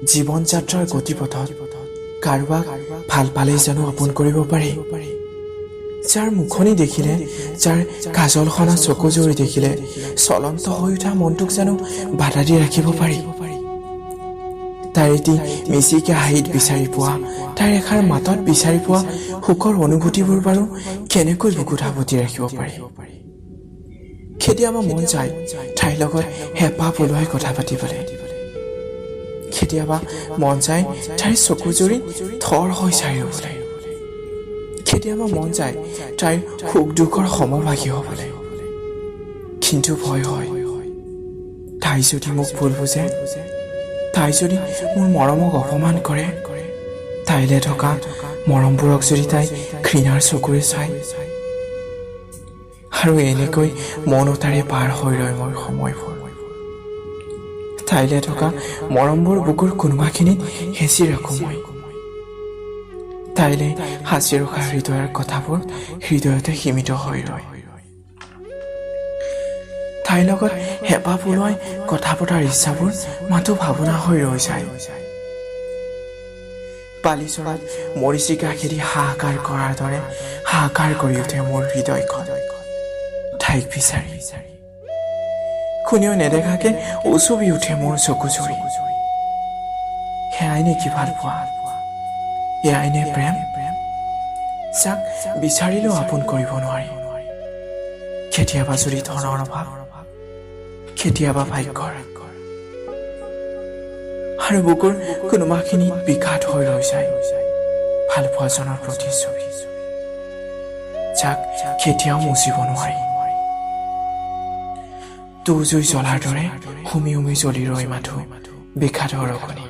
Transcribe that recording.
জীৱন যাত্ৰাৰ গতিপথত কাৰোবাক ভাল পালেই জানো আপোন কৰিব পাৰি? যাৰ মুখনি দেখিলে, যাৰ কাজল সনা চকু জৰি দেখিলে চলন্ত হৈ উঠা মনটোক জানো বাধা দি ৰাখিব পাৰি? তাইৰ এটি মিচিকে হাঁহিত বিচাৰি পোৱা, তাইৰ এষাৰ মাতত বিচাৰি পোৱা সুখৰ অনুভূতিবোৰ বাৰু কেনেকৈ বুকুত সাৱটি ৰাখিব পাৰি? কেতিয়াবা মন যায় তাইৰ লগত হেঁপাহ পলুৱাই কথা পাতিবলৈ। কেতিয়াবা মন যায় তাইৰ চকু জৰি থৰ হৈ চাই ৰ'বলৈ। কেতিয়াবা মন যায় তাইৰ সুখ দুখৰ সমভাগী হ'বলৈ। কিন্তু ভয় হয়, তাই যদি মোক ভুল বুজে, তাই যদি মোৰ মৰমক অপমান কৰে, তাইলে থকা মৰমবোৰক যদি তাই ঘৃণাৰ চকুৰে চায়, আৰু এনেকৈ মনতাৰে পাৰ হৈ ৰয় মোৰ সময়বোৰ। তাইলে থকা মৰমবোৰ বুকুৰ কোনোবাখিনিত হেঁচি ৰাখোঁ মই। তাইলে সাঁচি ৰখা হৃদয়ৰ কথাবোৰ হৃদয়তে সীমিত হৈ ৰয়। তাইৰ লগত হেঁপাহ পলুৱাই কথা পতাৰ ইচ্ছাবোৰ মাথো ভাৱনা হৈ ৰৈ যায়। বালিচৰাত মৰিচিকা খেদি হাহাকাৰ কৰাৰ দৰে হাহাকাৰ কৰি উঠে মোৰ হৃদয়খন তাইক বিচাৰি। কোনেও নেদেখাকে উচুবি উঠে মোৰ চকু জৰি। সেয়াই নেকি ভাল পোৱা? এয়াই নে প্ৰেম? যাক বিচাৰিলেও আপোন কৰিব নোৱাৰি। কেতিয়াবা যদি ধনৰ অভাৱ, কেতিয়াবা ভাগ্যৰ, আৰু বুকুৰ কোনোবাখিনি বিঘাত হৈ ৰৈ যায় ভাল পোৱাজনৰ প্ৰতিচ্ছবি, যাক কেতিয়াও মুচিব নোৱাৰি। তুজুই জ্বলাৰ দৰে হুমি হুমি জ্বলি ৰৈ মাথো বিঘাত অৰকনি।